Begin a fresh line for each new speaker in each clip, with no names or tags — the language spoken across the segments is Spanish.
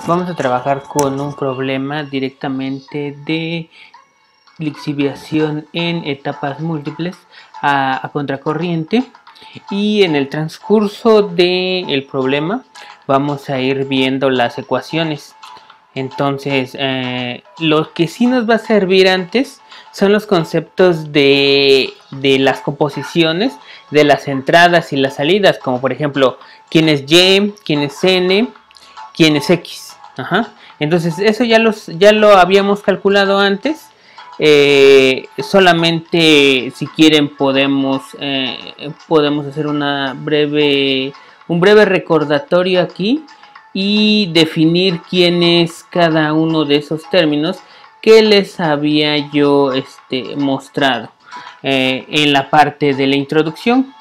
Vamos a trabajar con un problema directamente de lixiviación en etapas múltiples a contracorriente, y en el transcurso del problema vamos a ir viendo las ecuaciones. Entonces, lo que sí nos va a servir antes son los conceptos de las composiciones de las entradas y las salidas, como por ejemplo, quién es Y, quién es N, quién es X. Ajá. Entonces, eso ya lo habíamos calculado antes. Solamente si quieren podemos hacer un breve recordatorio aquí y definir quién es cada uno de esos términos que les había yo mostrado en la parte de la introducción.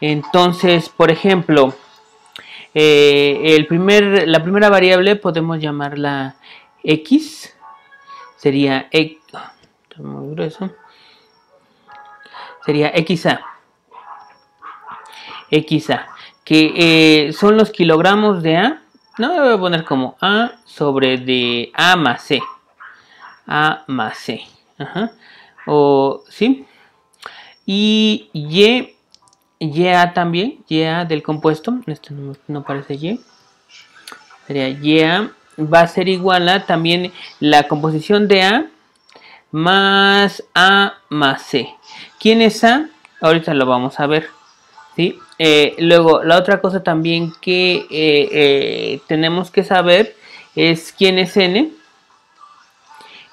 Entonces, por ejemplo, la primera variable podemos llamarla X. Sería muy grueso. Sería XA. XA. Que son los kilogramos de A. No, lo voy a poner como A sobre de A más C. A más C. Ajá. O, ¿sí? Y YA también. YA del compuesto. Esto no parece Y. Sería YA. Va a ser igual a también la composición de A más A más C. ¿Quién es A? Ahorita lo vamos a ver. ¿Sí? Luego, la otra cosa también que tenemos que saber es quién es N.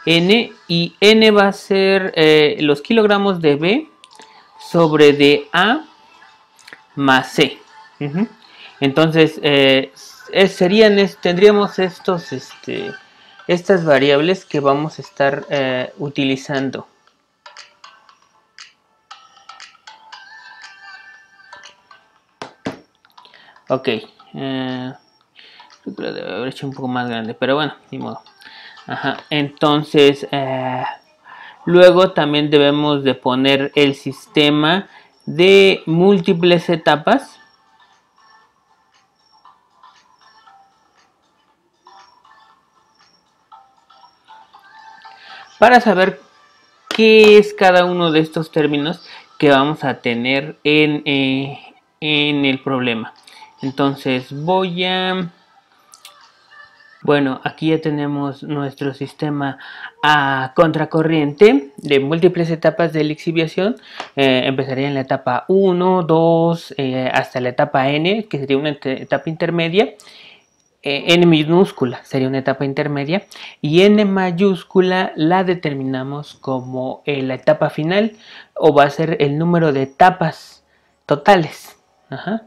N, y N va a ser los kilogramos de B sobre de A más C. Entonces, tendríamos estas variables que vamos a estar utilizando. Ok, creo que lo debe haber hecho un poco más grande, pero bueno, ni modo. Ajá. Entonces, luego también debemos de poner el sistema de múltiples etapas. Para saber qué es cada uno de estos términos que vamos a tener en el problema. Entonces bueno, aquí ya tenemos nuestro sistema a contracorriente de múltiples etapas de lixiviación. Empezaría en la etapa 1, 2, hasta la etapa N, que sería una etapa intermedia. N minúscula sería una etapa intermedia, y N mayúscula la determinamos como la etapa final, o va a ser el número de etapas totales. Ajá.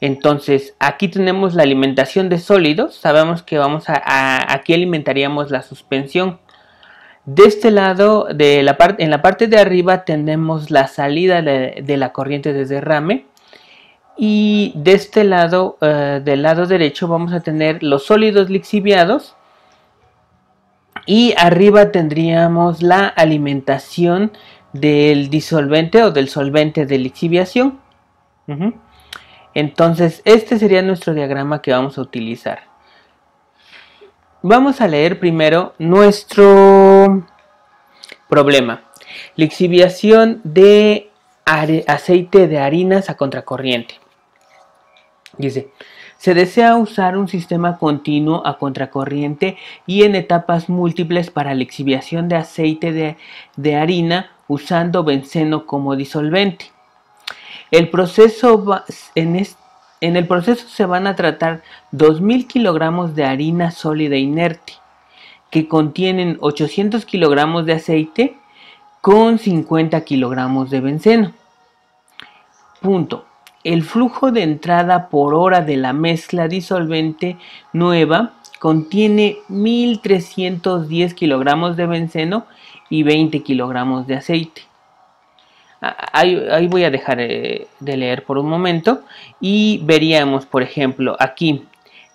Entonces, aquí tenemos la alimentación de sólidos. Sabemos que aquí alimentaríamos la suspensión. De este lado, en la parte de arriba tenemos la salida de la corriente de derrame. Y de este lado, del lado derecho, vamos a tener los sólidos lixiviados. Y arriba tendríamos la alimentación del disolvente o del solvente de lixiviación. Entonces, este sería nuestro diagrama que vamos a utilizar. Vamos a leer primero nuestro problema. Lixiviación de aceite de harinas a contracorriente. Dice, se desea usar un sistema continuo a contracorriente y en etapas múltiples para la lixiviación de aceite de harina usando benceno como disolvente. En el proceso se van a tratar 2000 kilogramos de harina sólida inerte que contienen 800 kilogramos de aceite con 50 kilogramos de benceno. Punto. El flujo de entrada por hora de la mezcla disolvente nueva contiene 1310 kilogramos de benceno y 20 kilogramos de aceite. Ahí voy a dejar de leer por un momento y veríamos, por ejemplo, aquí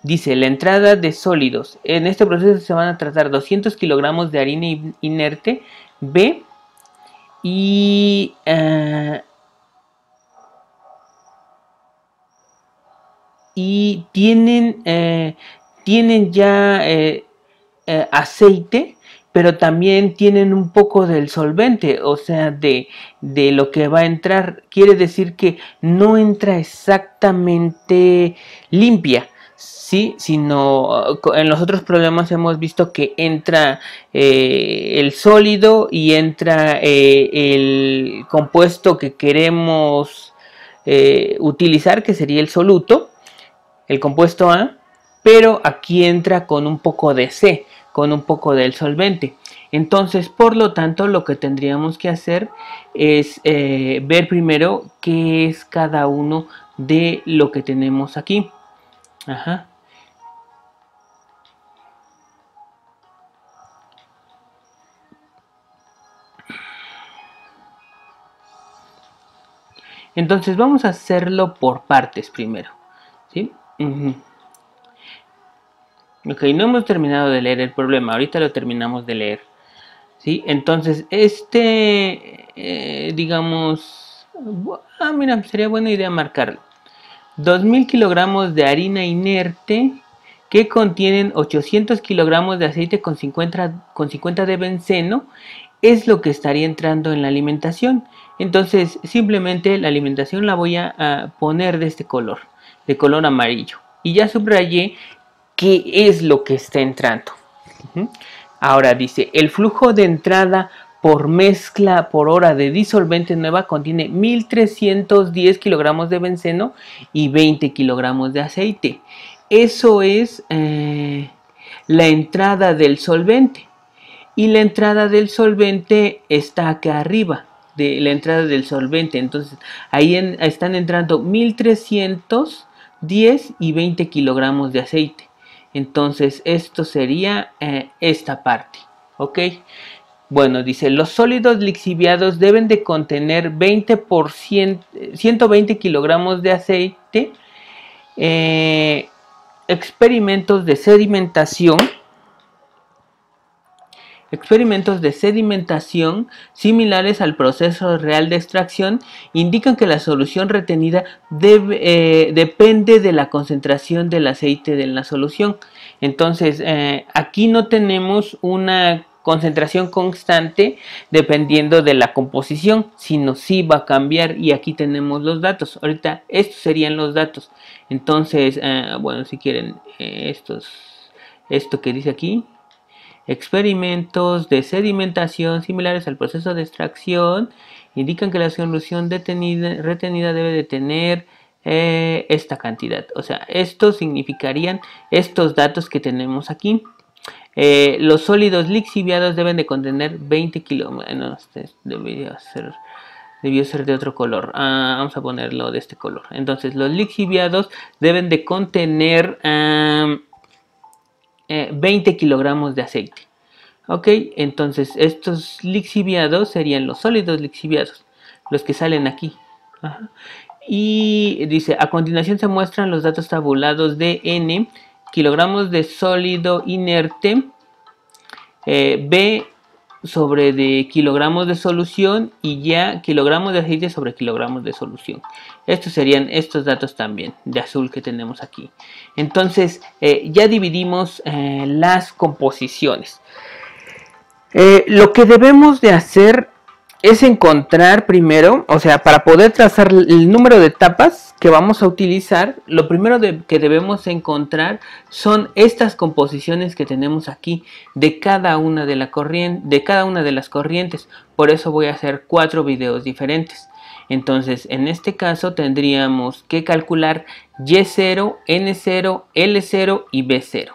dice la entrada de sólidos. En este proceso se van a tratar 200 kilogramos de harina inerte B y tienen tienen ya aceite, pero también tienen un poco del solvente, o sea, de lo que va a entrar. Quiere decir que no entra exactamente limpia, ¿sí? Sino en los otros problemas hemos visto que entra el sólido y entra el compuesto que queremos utilizar, que sería el soluto, el compuesto A, pero aquí entra con un poco de C, con un poco del solvente. Entonces, por lo tanto, lo que tendríamos que hacer es ver primero qué es cada uno de lo que tenemos aquí. Ajá. Entonces vamos a hacerlo por partes primero, ¿sí? Ok, no hemos terminado de leer el problema, ahorita lo terminamos de leer, ¿sí? Entonces, digamos, mira, sería buena idea marcarlo. 2000 kilogramos de harina inerte que contienen 800 kilogramos de aceite con 50 de benceno es lo que estaría entrando en la alimentación. Entonces, simplemente la alimentación la voy a poner de color amarillo. Y ya subrayé qué es lo que está entrando. Ahora dice, el flujo de entrada por mezcla por hora de disolvente nueva contiene 1310 kilogramos de benceno y 20 kilogramos de aceite. Eso es la entrada del solvente. Y la entrada del solvente está acá arriba de la entrada del solvente. Entonces ahí están entrando 1310 y 20 kilogramos de aceite. Entonces esto sería esta parte. ¿Ok? Bueno, dice, los sólidos lixiviados deben de contener 120 kilogramos de aceite. Experimentos de sedimentación similares al proceso real de extracción indican que la solución retenida depende de la concentración del aceite de la solución. Entonces, aquí no tenemos una concentración constante dependiendo de la composición, sino sí va a cambiar, y aquí tenemos los datos. Ahorita estos serían los datos. Entonces, bueno, si quieren esto que dice aquí, experimentos de sedimentación similares al proceso de extracción indican que la solución retenida debe de tener esta cantidad. O sea, estos significarían estos datos que tenemos aquí. Los sólidos lixiviados deben de contener 20 kilogramos. No, este debió ser de otro color. Vamos a ponerlo de este color. Entonces, los lixiviados deben de contener 20 kilogramos de aceite. Ok, entonces estos lixiviados serían los sólidos lixiviados, los que salen aquí. Ajá. Y dice, a continuación se muestran los datos tabulados de N kilogramos de sólido inerte, B sobre de kilogramos de solución, y ya kilogramos de aceite sobre kilogramos de solución. Estos serían estos datos también de azul que tenemos aquí. Entonces ya dividimos las composiciones. Lo que debemos de hacer es encontrar primero, o sea, para poder trazar el número de etapas que vamos a utilizar, lo primero que debemos encontrar son estas composiciones que tenemos aquí de cada una de las corrientes. Por eso voy a hacer 4 videos diferentes. Entonces, en este caso tendríamos que calcular Y0, N0, L0 y B0.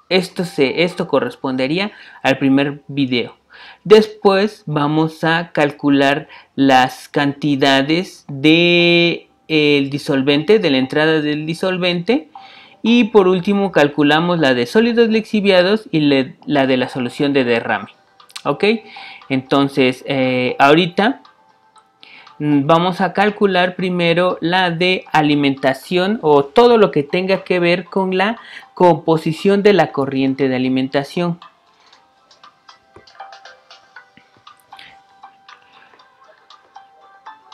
Esto correspondería al primer video. Después vamos a calcular las cantidades de el disolvente, de la entrada del disolvente, y por último calculamos la de sólidos lixiviados y la de la solución de derrame. Ok, entonces ahorita vamos a calcular primero la de alimentación, o todo lo que tenga que ver con la composición de la corriente de alimentación.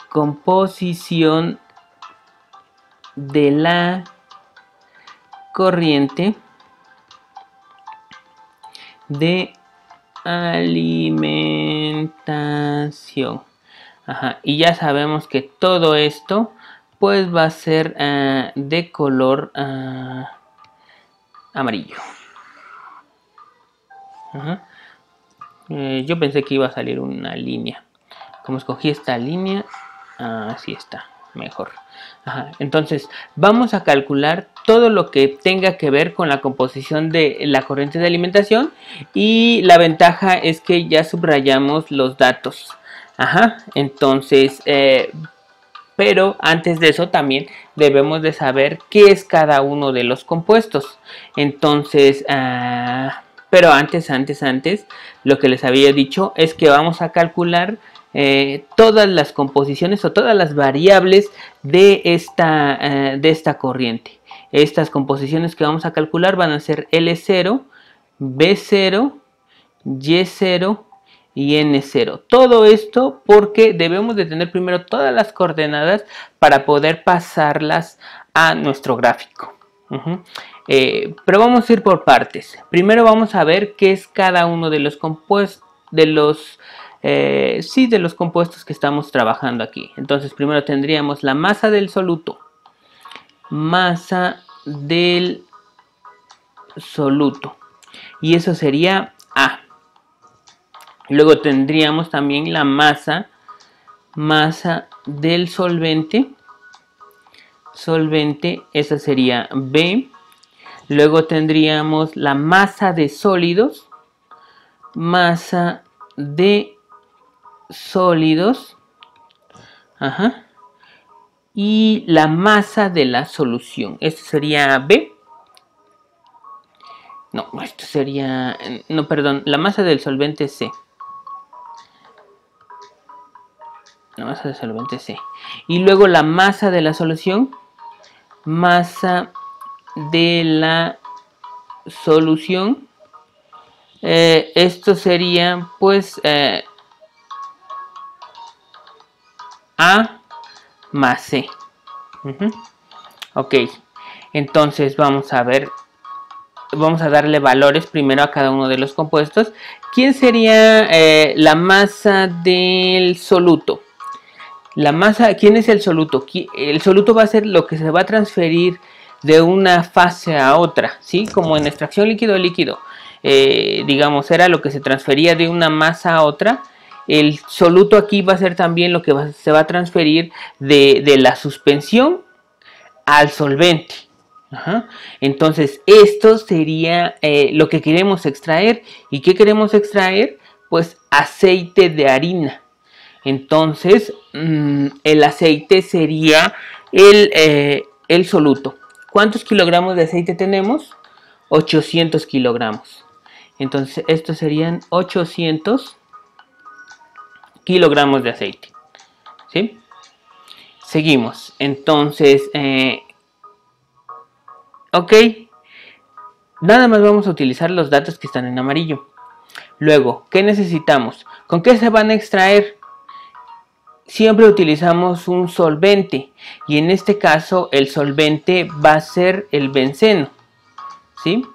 Composición de la corriente de alimentación. Ajá, y ya sabemos que todo esto pues va a ser de color amarillo. Ajá. Yo pensé que iba a salir una línea. Como escogí esta línea, así está, mejor. Ajá. Entonces vamos a calcular todo lo que tenga que ver con la composición de la corriente de alimentación, y la ventaja es que ya subrayamos los datos. Ajá. Entonces pero antes de eso también debemos de saber qué es cada uno de los compuestos. Entonces pero antes, lo que les había dicho es que vamos a calcular todas las composiciones o todas las variables de esta corriente. Estas composiciones que vamos a calcular van a ser L0, B0, Y0 y N0. Todo esto porque debemos de tener primero todas las coordenadas para poder pasarlas a nuestro gráfico. Pero vamos a ir por partes. Primero vamos a ver qué es cada uno de los compuestos, de los compuestos que estamos trabajando aquí. Entonces primero tendríamos la masa del soluto. Masa del soluto. Y eso sería A. Luego tendríamos también la masa del solvente. Esa sería B. Luego tendríamos la masa de sólidos. Masa de sólidos. Ajá. Y la masa de la solución. Esto sería B. No, esto sería... No, perdón. La masa del solvente C. La masa del solvente C. Y luego la masa de la solución. Masa de la solución. Esto sería pues A más C. Ok. Entonces vamos a ver. Vamos a darle valores primero a cada uno de los compuestos. ¿Quién sería la masa del soluto? La masa, ¿quién es el soluto? El soluto va a ser lo que se va a transferir de una fase a otra, ¿sí? Como en extracción líquido-líquido, digamos, era lo que se transfería de una masa a otra. El soluto aquí va a ser también lo que se va a transferir de la suspensión al solvente. Ajá. Entonces, esto sería lo que queremos extraer. ¿Y qué queremos extraer? Pues aceite de harina. Entonces, el aceite sería el soluto. ¿Cuántos kilogramos de aceite tenemos? 800 kilogramos. Entonces, estos serían 800 kilogramos de aceite. ¿Sí? Seguimos. Entonces, ok. Nada más vamos a utilizar los datos que están en amarillo. Luego, ¿qué necesitamos? ¿Con qué se van a extraer? Siempre utilizamos un solvente, y en este caso el solvente va a ser el benceno, ¿sí?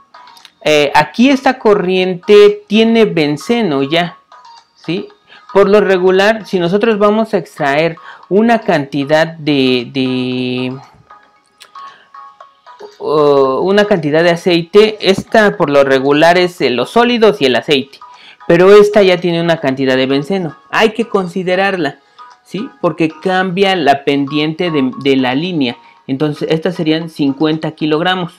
Aquí esta corriente tiene benceno ya, ¿sí? Por lo regular, si nosotros vamos a extraer una cantidad de aceite, esta por lo regular es los sólidos y el aceite, pero esta ya tiene una cantidad de benceno, hay que considerarla, ¿sí? Porque cambia la pendiente de la línea. Entonces estas serían 50 kilogramos.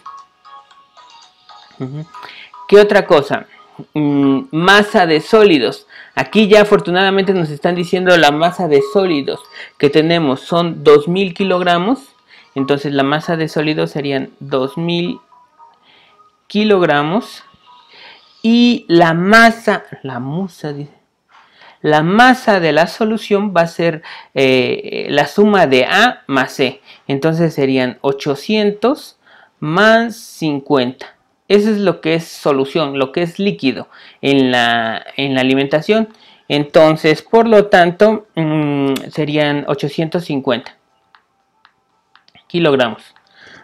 ¿Qué otra cosa? Masa de sólidos. Aquí ya afortunadamente nos están diciendo la masa de sólidos que tenemos son 2000 kilogramos. Entonces la masa de sólidos serían 2000 kilogramos. Y la masa de la solución va a ser la suma de A más C. Entonces serían 800 más 50. Eso es lo que es solución, lo que es líquido en la alimentación. Entonces, por lo tanto, serían 850 kilogramos.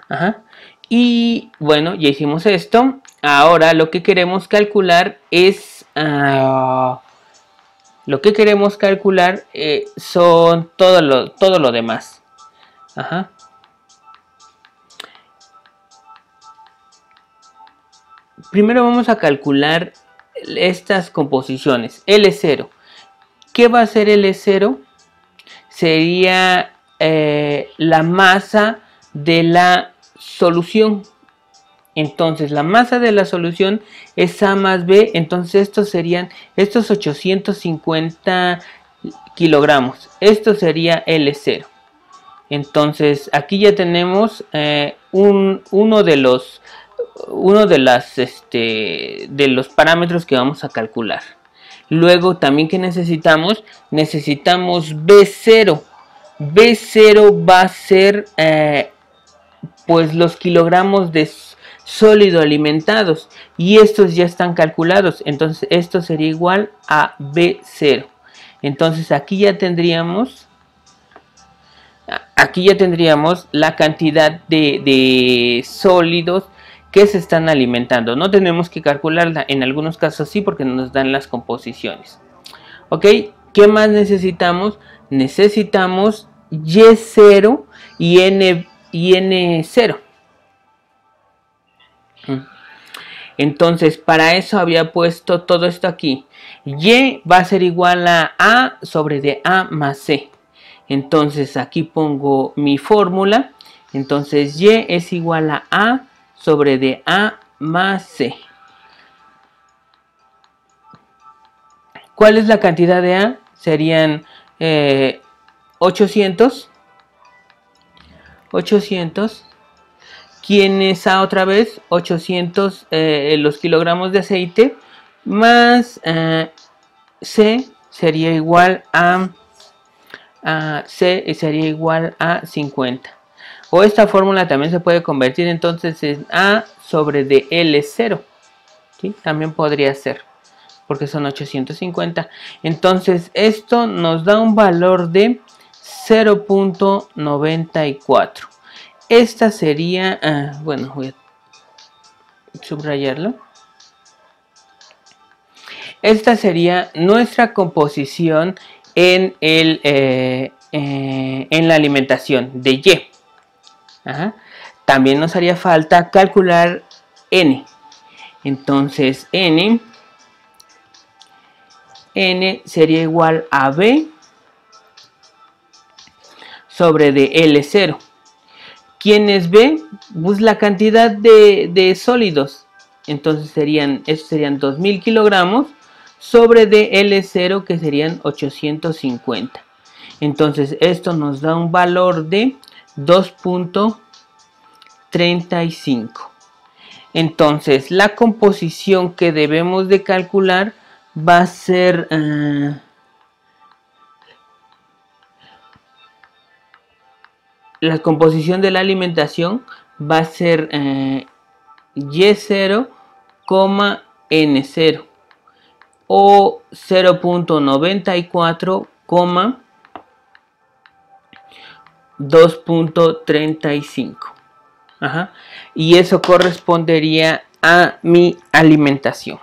Ajá. Y bueno, ya hicimos esto. ahora lo que queremos calcular es son todo lo demás. Ajá. Primero vamos a calcular estas composiciones. L0. ¿Qué va a ser L0? Sería la masa de la solución. Entonces la masa de la solución es A más B. Entonces estos serían estos 850 kilogramos. Esto sería L0. Entonces aquí ya tenemos uno de los parámetros que vamos a calcular. Luego también que necesitamos B0. B0 va a ser pues los kilogramos de sólido alimentados, y estos ya están calculados. Entonces esto sería igual a B0. Entonces aquí ya tendríamos la cantidad de sólidos que se están alimentando. No tenemos que calcularla, en algunos casos sí, porque nos dan las composiciones. Ok, ¿qué más necesitamos? Necesitamos Y0 y N0. Entonces para eso había puesto todo esto aquí. Y va a ser igual a sobre de A más C. Entonces aquí pongo mi fórmula. Entonces Y es igual a sobre de A más C. ¿Cuál es la cantidad de A? Serían 800. ¿Quién es A otra vez? 800 los kilogramos de aceite más C sería igual a C sería igual a 50. O esta fórmula también se puede convertir entonces en A sobre de L0. ¿Sí? También podría ser, porque son 850. Entonces esto nos da un valor de 0.94. Esta sería, bueno, voy a subrayarlo. Esta sería nuestra composición en la alimentación de Y. Ajá. También nos haría falta calcular N. Entonces N sería igual a B sobre de L0. ¿Quién es B? Pues la cantidad de sólidos. Entonces estos serían 2000 kilogramos sobre de L0, que serían 850. Entonces esto nos da un valor de 2.35. Entonces la composición que debemos de calcular va a ser la composición de la alimentación va a ser Y0, N0 o 0.94, 2.35. Ajá. Y eso correspondería a mi alimentación.